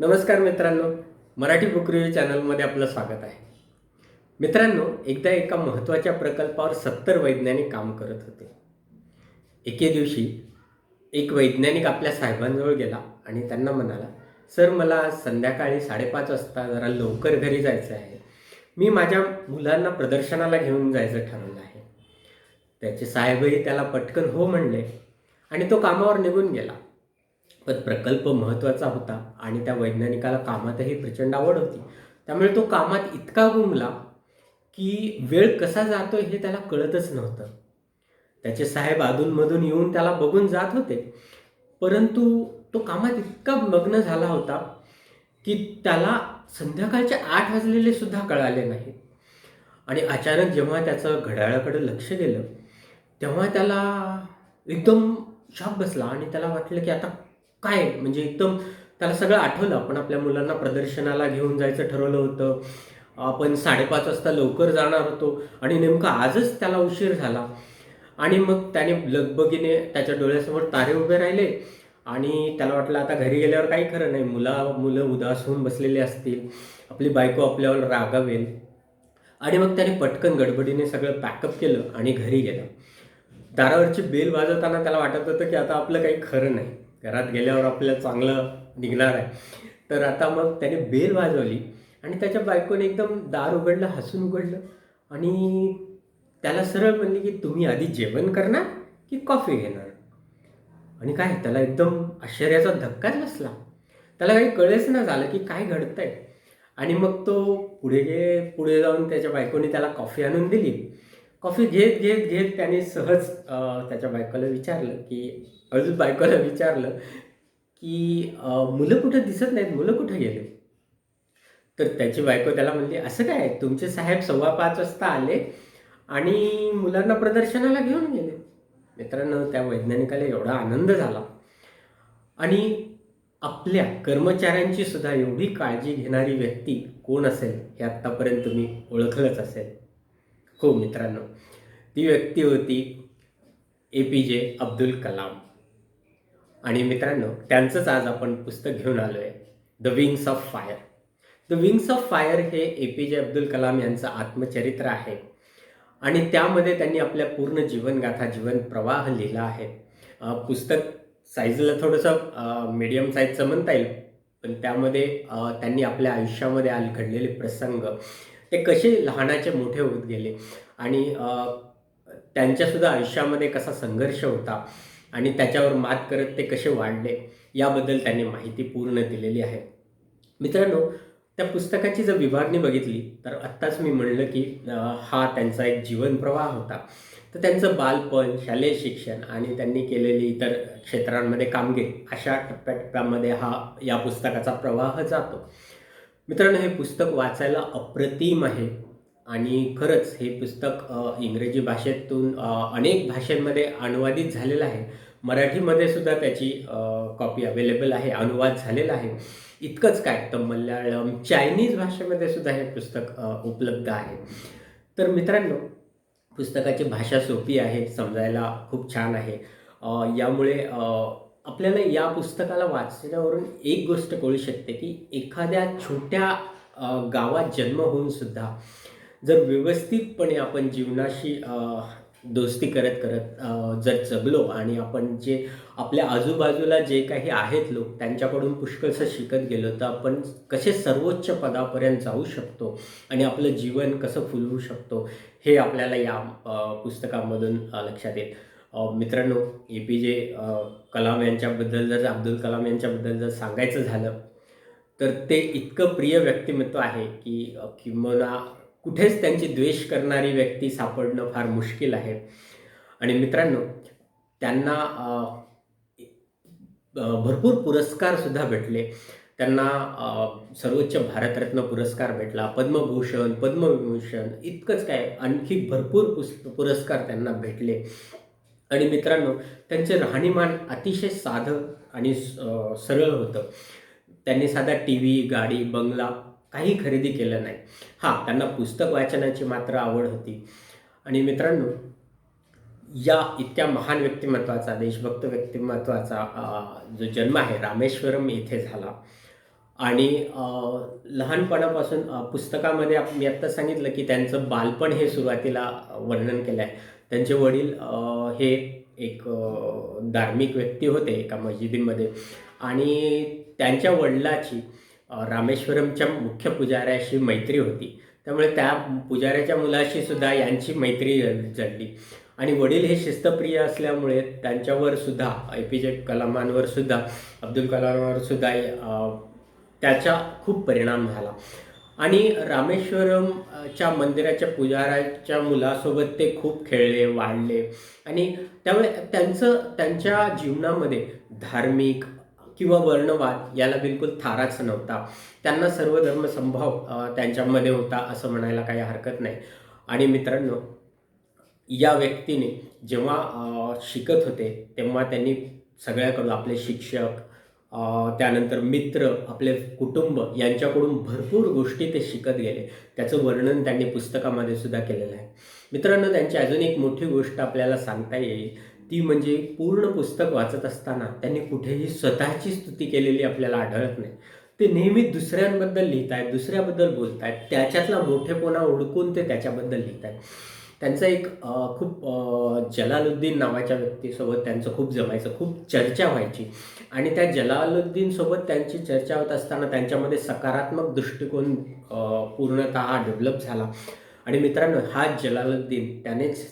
नमस्कार मित्रांनो, Marathi book review चॅनलमध्ये आपलं स्वागत आहे. मित्रांनो, एकदा एका महत्त्वाच्या प्रकल्पावर 70 वैज्ञानिक काम करत होते. एके दिवशी एक वैज्ञानिक आपल्या साहेबांजवळ गेला आणि त्यांना म्हणाला, "सर, मला आज संध्याकाळी 5:30 वाजता जरा लवकर घरी जायचं आहे. मी माझ्या मुलांना प्रदर्शनाला घेऊन जायचं ठरवलं आहे." त्याचे साहेबही त्याला पटकन हो म्हणले आणि तो कामावर निघून गेला. पण प्रकल्प महत्त्वाचा होता आणि त्या वैज्ञानिकाला कामातही प्रचंड आवड होती. त्यामुळे तो कामात इतका गुंगला, की वेळ कसा जातोय हे त्याला कळतच नव्हतं. त्याचे साहेब अधूनमधून येऊन त्याला बघून जात होते. परंतु तो कामात इतका मग्न झाला होता, की त्याला संध्याकाळचे 8 वाजलेले सुद्धा कळाले नाहीत. आणि अचानक जेव्हा त्याचं घड्याळाकडे लक्ष गेलं, तेव्हा त्याला एकदम शॉक बसला आणि त्याला वाटलं, की आता काय? म्हणजे एकदम त्याला सगळं आठवलं. आपण आपल्या मुलांना प्रदर्शनाला घेऊन जायचं ठरवलं होतं. आपण 5:30 वाजता लवकर जाणार होतो आणि नेमकं आजच त्याला उशीर झाला. आणि मग त्याने लगबगीने त्याच्या डोळ्यासमोर तारे उभे राहिले आणि त्याला वाटलं आता घरी गेल्यावर काही खरं नाही. मुलं उदास होऊन बसलेले असतील. आपली बायको आपल्यावर रागावेल. आणि मग त्याने पटकन गडबडीने सगळं पॅकअप केलं आणि घरी गेला. दारावरची बेल वाजवताना त्याला वाटत होतं, की आता आपलं काही खरं नाही. घरात गेल्यावर आपलं चांगलं निघणार आहे. तर आता मग त्याने बेल वाजवली आणि त्याच्या बायकोने एकदम दार उघडलं, हसून उघडलं आणि त्याला सरळ म्हणली, की "तुम्ही आधी जेवण करणार की कॉफी घेणार?" आणि काय त्याला एकदम आश्चर्याचा धक्काच बसला. त्याला काही कळेच ना झालं, की काय घडतंय? आणि मग तो पुढे जाऊन त्याच्या बायकोने त्याला कॉफी आणून दिली. कॉफी घेत त्याने सहज त्याच्या बायकोला विचारलं, की अजून बायकोला विचारलं, की "मुलं कुठे दिसत नाहीत, मुलं कुठे गेले?" तर त्याची बायको त्याला म्हणली, "असं काय? तुमचे साहेब 5:15 वाजता आले आणि मुलांना प्रदर्शनाला घेऊन गेले." मित्रांनो, त्या वैज्ञानिकाला एवढा आनंद झाला आणि आपल्या कर्मचाऱ्यांची सुद्धा एवढी काळजी घेणारी व्यक्ती कोण असेल, हे आत्तापर्यंत तुम्ही ओळखलंच असेल. हो मित्रांनो, ती व्यक्ती होती ए-पी-जे अब्दुल कलाम. आणि मित्रांनो, त्यांचंच आज आपण पुस्तक घेऊन आलो आहे, the wings of fire. The wings of fire हे ए-पी-जे अब्दुल कलाम यांचं आत्मचरित्र आहे आणि त्यामध्ये त्यांनी आपल्या पूर्ण जीवनगाथा, जीवन प्रवाह लिहिला आहे. पुस्तक साईजला थोडंसं मीडियम साईजचं म्हणता येईल, पण त्यामध्ये त्यांनी आपल्या आयुष्यामध्ये घडलेले प्रसंग, ते कसे लहानाचे मोठे होत गेले आणि त्यांच्यासुद्धा आयुष्यामध्ये कसा संघर्ष होता आणि त्याच्यावर मात करत ते कसे वाढले, याबद्दल त्यांनी माहिती पूर्ण दिलेली आहे. मित्रांनो, त्या पुस्तकाची जर विभागणी बघितली, तर आत्ताच मी म्हणलं, की हा त्यांचा एक जीवनप्रवाह होता. तर त्यांचं बालपण, शालेय शिक्षण आणि त्यांनी केलेली इतर क्षेत्रांमध्ये कामगिरी, अशा टप्प्याटप्प्यामध्ये या पुस्तकाचा प्रवाह जातो. मित्रांनो, हे पुस्तक वाचायला अप्रतिम आहे आणि खरंच हे पुस्तक इंग्रजी भाषेतून अनेक भाषांमध्ये अनुवादित झालेलं आहे. मराठीमध्ये सुद्धा त्याची कॉपी अवेलेबल आहे, अनुवाद झालेला आहे. इतकंच काय, तर मल्याळम, चायनीज भाषेमध्ये सुद्धा हे पुस्तक उपलब्ध आहे. तर मित्रांनो, पुस्तकाची भाषा सोपी आहे, समजायला खूप छान आहे. यामुळे आपल्याला या पुस्तकाला वाचल्यावरून एक गोष्ट कळू शकते, की एखाद्या छोट्या गावात जन्म होऊन सुद्धा जर व्यवस्थितपणे आपण जीवनाशी दोस्ती करत जर जगलो आणि आपण जे आपल्या आजूबाजूला जे काही आहेत लोक, त्यांच्याकडून पुष्कळसं शिकत गेलो, तर आपण कसे सर्वोच्च पदापर्यंत जाऊ शकतो आणि आपलं जीवन कसं फुलवू शकतो, हे आपल्याला या पुस्तकामधून लक्षात येईल. मित्रांनो, ए-पी-जे कलाम यांच्याबद्दल जर अब्दुल कलाम यांच्याबद्दल जर सांगायचं झालं, तर ते इतकं प्रिय व्यक्तिमत्व आहे, की किंबहुना कुठेच त्यांची द्वेष करणारी व्यक्ती सापडणं फार मुश्किल आहे. आणि मित्रांनो, त्यांना भरपूर पुरस्कारसुद्धा भेटले. त्यांना सर्वोच्च भारतरत्न पुरस्कार भेटला, पद्मभूषण, पद्मविभूषण, इतकंच काय, आणखी भरपूर पुरस्कार त्यांना भेटले. आणि मित्रांनो, त्यांचे राहणीमान अतिशय साधं आणि सरळ होतं. त्यांनी साधा टीव्ही, गाडी, बंगला काही खरेदी केलं नाही. हां, त्यांना पुस्तक वाचनाची मात्र आवड होती. आणि मित्रांनो, या इतक्या महान व्यक्तिमत्त्वाचा, देशभक्त व्यक्तिमत्त्वाचा जो जन्म आहे रामेश्वरम येथे झाला. आणि लहानपणापासून पुस्तकामध्ये मी आत्ता सांगितलं की त्यांचं बालपण हे सुरुवातीला वर्णन केलं आहे. त्यांचे वडील हे एक धार्मिक व्यक्ती होते एका मशिदीमध्ये आणि त्यांच्या वडिलाची रामेश्वरमच्या मुख्य पुजाऱ्याशी मैत्री होती. त्यामुळे त्या पुजाऱ्याच्या मुलाशी सुद्धा यांची मैत्री जडली आणि वडील हे शिस्तप्रिय असल्यामुळे त्यांच्यावर सुद्धा APJ कलामांवर सुद्धा अब्दुल कलामांवर सुद्धा त्याचा खूप परिणाम झाला आणि रामेश्वरमच्या मंदिराच्या पुजाऱ्याच्या मुलासोबत ते खूप खेळले, वाढले आणि त्यामुळे त्यांच्या जीवनामध्ये धार्मिक किंवा वर्णवाद याला बिलकुल थाराच नव्हता. त्यांना सर्व धर्मसमभाव त्यांच्यामध्ये होता असं म्हणायला काही हरकत नाही. आणि मित्रांनो, या व्यक्तीने जेव्हा शिकत होते तेव्हा त्यांनी सगळ्याकडून आपले शिक्षक, त्यानंतर मित्र, आपले कुटुंब यांच्याकडून भरपूर गोष्टी ते शिकत गेले. त्याचं वर्णन त्यांनी पुस्तकामध्ये सुद्धा केलेलं आहे. मित्रांनो, त्यांची अजून एक मोठी गोष्ट आपल्याला सांगता येईल, ती म्हणजे पूर्ण पुस्तक वाचत असताना त्यांनी कुठेही स्वतःची स्तुती केलेली आपल्याला आढळत नाही. ते नेहमी दुसऱ्यांबद्दल लिहित आहेत, दुसऱ्याबद्दल बोलत आहेत, त्याच्यातला मोठेपणा ओळखून ते त्याच्याबद्दल लिहित आहेत. त्यांचं एक खूप जलालुद्दीन नावाच्या व्यक्तीसोबत त्यांचं खूप जमायचं, खूप चर्चा व्हायची आणि त्या जलालुद्दीनसोबत त्यांची चर्चा होत असताना त्यांच्यामध्ये सकारात्मक दृष्टिकोन पूर्णतः डेव्हलप झाला. आणि मित्रांनो, हा जलालुद्दीन त्यानेच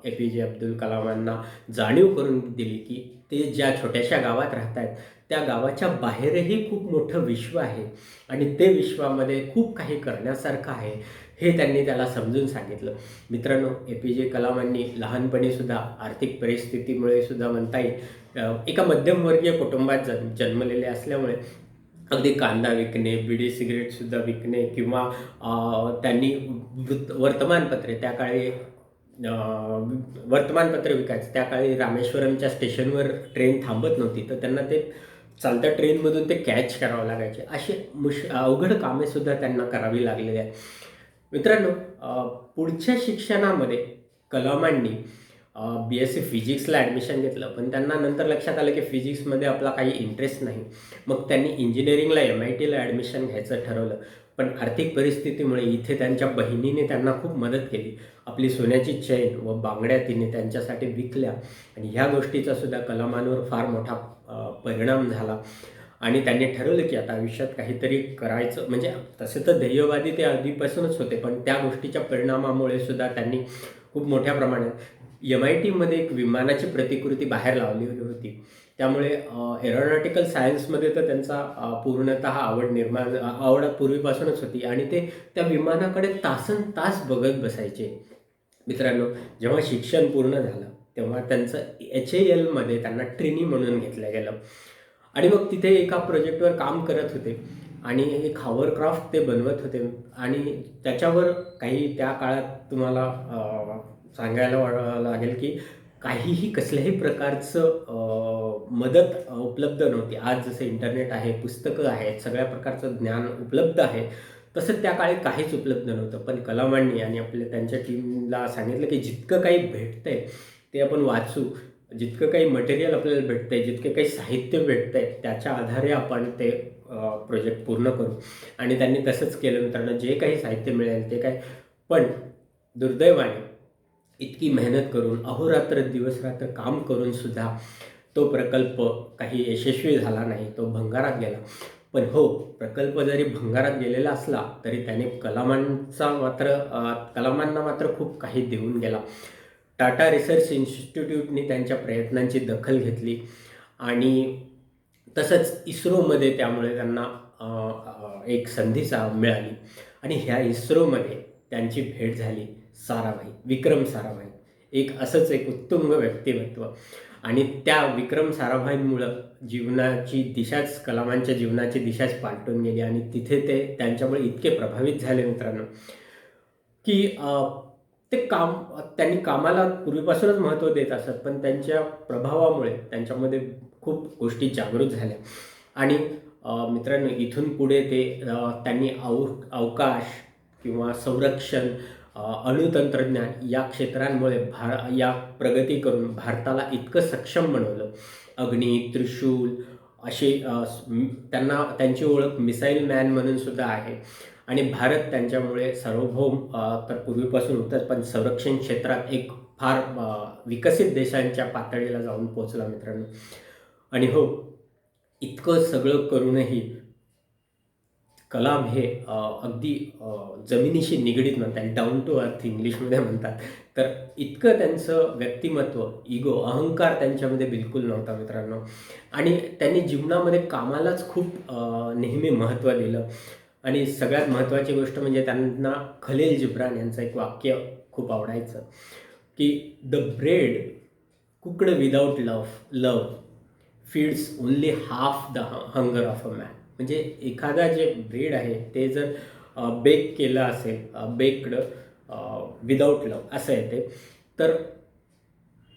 APJ अब्दुल कलामांना जाणीव करून दिली की ते ज्या छोट्याशा गावात राहत आहेत त्या गावाच्या बाहेरही खूप मोठं विश्व आहे आणि ते विश्वामध्ये खूप काही करण्यासारखं आहे, हे त्यांनी त्याला समजून सांगितलं. मित्रांनो, APJ कलामांनी लहानपणीसुद्धा आर्थिक परिस्थितीमुळे सुद्धा म्हणता येईल एका मध्यमवर्गीय कुटुंबात जन्मलेले असल्यामुळे अगदी कांदा विकणे, बिडी सिगरेटसुद्धा विकणे किंवा त्यांनी वर्तमानपत्रे त्या काळी वर्तमानपत्र विकायचं. त्या काळी रामेश्वरमच्या स्टेशनवर ट्रेन थांबत नव्हती, तर त्यांना ते चालत्या ट्रेनमधून ते कॅच करावं लागायचे. अशी अवघड कामेसुद्धा त्यांना करावी लागलेली आहेत. मित्रांनो, पुढच्या शिक्षणामध्ये कलामांनी BSc फिजिक्सला ॲडमिशन घेतलं, पण त्यांना नंतर लक्षात आलं की फिजिक्समध्ये आपला काही इंटरेस्ट नाही. मग त्यांनी इंजिनिअरिंगला MITला ॲडमिशन घ्यायचं ठरवलं. पण आर्थिक परिस्थितीमुळे इथे त्यांच्या बहिणीने त्यांना खूप मदत केली. आपली सोन्याची चैन व बांगड्या तिने त्यांच्यासाठी विकल्या आणि ह्या गोष्टीचा सुद्धा कलामांवर फार मोठा परिणाम झाला आणि त्यांनी ठरवलं की आता आयुष्यात काहीतरी करायचं. म्हणजे तसे तर ध्येयवादी ते आधीपासूनच होते, पण त्या गोष्टीच्या परिणामामुळे सुद्धा त्यांनी खूप मोठ्या प्रमाणात MITमध्ये एक विमानाची प्रतिकृती बाहेर लावलेली होती. त्यामुळे एरोनॉटिकल सायन्समध्ये तर त्यांचा पूर्णतः आवड पूर्वीपासूनच होती आणि ते त्या विमानाकडे तासनतास बघत बसायचे. मित्रांनो, जेव्हा शिक्षण पूर्ण झालं तेव्हा त्यांचं HALमध्ये त्यांना ट्रेनी म्हणून घेतलं गेलं आणि मग तिथे एका प्रोजेक्टवर काम करत होते आणि एक हॉवरक्राफ्ट ते बनवत होते आणि त्याच्यावर काही त्या काळात तुम्हाला सांगायला लागेल की काहीही कसल्याही प्रकारचं मदत उपलब्ध नव्हती. आज जसं इंटरनेट आहे, पुस्तकं आहेत, सगळ्या प्रकारचं ज्ञान उपलब्ध आहे, तसं त्या काळी काहीच उपलब्ध नव्हतं. पण कलामांनी आणि त्यांच्या टीमला सांगितलं की जितकं काही भेटतंय ते आपण वाचू, जितकं काही मटेरियल आपल्याला भेटतंय, जितकं काही साहित्य भेटतंय त्याच्या आधारे आपण ते प्रोजेक्ट पूर्ण करू आणि त्यांनी तसंच केलं. मित्रांनो, जे काही साहित्य मिळेल ते काय, पण दुर्दैवाने इतकी मेहनत करून अहोरात्र दिवसरात्र काम करून सुद्धा तो प्रकल्प काही यशस्वी झाला नाही, तो भंगारात गेला. पण हो, प्रकल्प जरी भंगारात गेलेला असला तरी त्याने कलामांना मात्र खूप काही देऊन गेला. टाटा रिसर्च इन्स्टिट्यूटने त्यांच्या प्रयत्नांची दखल घेतली आणि तसंच इस्रोमध्ये त्यामुळे त्यांना एक संधी मिळाली आणि ह्या इस्रोमध्ये त्यांची भेट झाली विक्रम साराभाई. एक असंच एक उत्तुंग व्यक्तिमत्व आणि त्या विक्रम साराभाईंमुळं कलामांच्या जीवनाची दिशाच पालटून गेली आणि तिथे ते त्यांच्यामुळे इतके प्रभावित झाले मित्रांनो की त्यांनी कामाला पूर्वीपासूनच महत्त्व देत असत, पण त्यांच्या प्रभावामुळे त्यांच्यामध्ये खूप गोष्टी जागृत झाल्या आणि मित्रांनो, इथून पुढे त्यांनी अवकाश किंवा संरक्षण, अणुतंत्रज्ञान या क्षेत्रांमुळे या प्रगती करून भारताला इतकं सक्षम बनवलं. अग्नी, त्रिशूल, त्यांना त्यांची ओळख मिसाईल मॅन म्हणून सुद्धा आहे. आणि भारत त्यांच्यामुळे सार्वभौम तर पूर्वीपासून होतंच, पण संरक्षण क्षेत्रात एक फार विकसित देशांच्या पातळीला जाऊन पोहोचला मित्रांनो. आणि हो, इतकं सगळं करूनही कलाम हे अगदी जमिनीशी निगडीत म्हणतात, डाऊन टू अर्थ इंग्लिशमध्ये म्हणतात. तर इतकं त्यांचं व्यक्तिमत्व, इगो, अहंकार त्यांच्यामध्ये बिलकुल नव्हता मित्रांनो. आणि त्यांनी जीवनामध्ये कामालाच खूप नेहमी महत्त्व दिलं. आणि सगळ्यात महत्त्वाची गोष्ट म्हणजे त्यांना खलील जिब्रान यांचं एक वाक्य खूप आवडायचं, की the bread cooked without love feeds only half the hunger of a man. म्हणजे एखादा जे ब्रेड आहे ते जर बेक केलं असेल, बेक्ड विदाऊट लव असं आहे ते, तर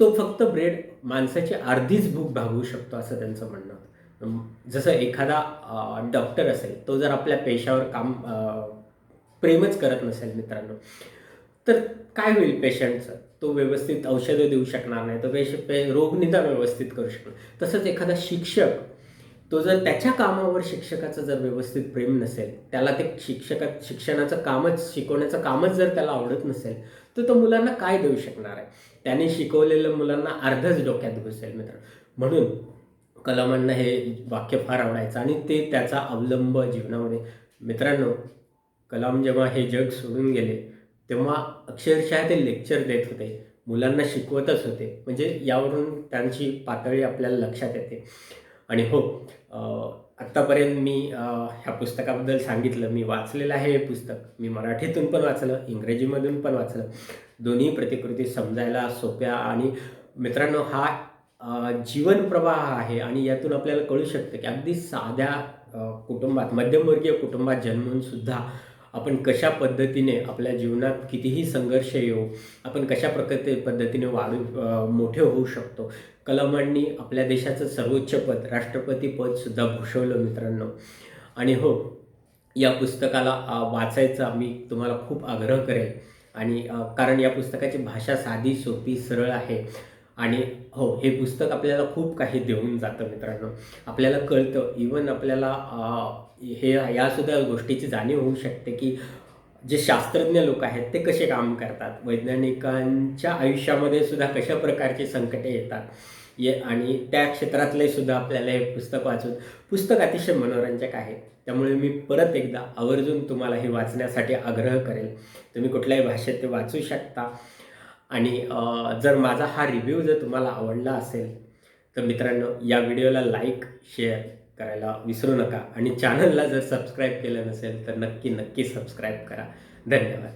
तो फक्त ब्रेड माणसाची अर्धीच भूक भागवू शकतो असं त्यांचं म्हणणं होतं. जसं एखादा डॉक्टर असेल, तो जर आपल्या पेशावर प्रेमच करत नसेल मित्रांनो, तर काय होईल पेशंटचं? तो व्यवस्थित औषधं देऊ शकणार नाही, तो रोगनिदान व्यवस्थित करू शकणार. तसंच एखादा शिक्षक, तो जर त्याच्या कामावर शिक्षकाचं जर व्यवस्थित प्रेम नसेल, त्याला ते शिक्षणाचं कामच, शिकवण्याचं कामच जर त्याला आवडत नसेल, तर तो मुलांना काय देऊ शकणार आहे? त्याने शिकवलेलं मुलांना अर्धच डोक्यात घुसेल मित्र. म्हणून कलामांना हे वाक्य फार आवडायचं आणि ते त्याचा अवलंब जीवनामध्ये. मित्रांनो, कलाम जेव्हा हे जग सोडून गेले, तेव्हा अक्षरशः ते लेक्चर देत होते, मुलांना शिकवतच होते. म्हणजे यावरून त्यांची पातळी आपल्याला लक्षात येते. आणि हो, आत्तापर्यंत मी ह्या पुस्तकाबद्दल सांगितलं. मी वाचलेलं आहे हे पुस्तक. मी मराठीतून पण वाचलं, इंग्रजीमधून पण वाचलं. दोन्ही प्रतिकृती समजायला सोप्या. आणि मित्रांनो, हा जीवन प्रवाह आहे आणि यातून आपल्याला कळू शकतं की अगदी साध्या कुटुंबात, मध्यमवर्गीय कुटुंबात जन्मून सुद्धा आपण कशा पद्धतीने आपल्या जीवनात कितीही संघर्ष येऊ, आपण कशा पद्धतीने मोठे होऊ शकतो. कलामांनी आपल्या देशाचं सर्वोच्च पद, राष्ट्रपती पदसुद्धा भूषवलं मित्रांनो. आणि हो, या पुस्तकाला वाचायचा मी तुम्हाला खूप आग्रह करेल. आणि कारण या पुस्तकाची भाषा साधी, सोपी, सरळ आहे. आणि हो, हे पुस्तक आपल्याला खूप काही देऊन जातं मित्रांनो. आपल्याला कळतं, इवन आपल्याला यासुद्धा गोष्टीची जाणीव होऊ शकते की जे शास्त्रज्ञ लोक आहेत ते कसे काम करतात, वैज्ञानिकांच्या आयुष्यामध्ये सुद्धा कशा प्रकारचे संकटे येतात, आणि त्या क्षेत्रातले सुद्धा आपल्याला हे पुस्तक अतिशय मनोरंजक आहे. त्यामुळे मी परत एकदा आवर्जून तुम्हाला हे वाचण्यासाठी आग्रह करेल. तुम्ही कुठल्याही भाषेत ते वाचू शकता. आणि जर माझा हा रिव्ह्यू जर तुम्हाला आवडला असेल, तर मित्रांनो, या व्हिडिओला लाईक, शेअर करायला विसरू नका. आणि चॅनलला जर सबस्क्राईब केलं नसेल तर नक्की सबस्क्राईब करा. धन्यवाद.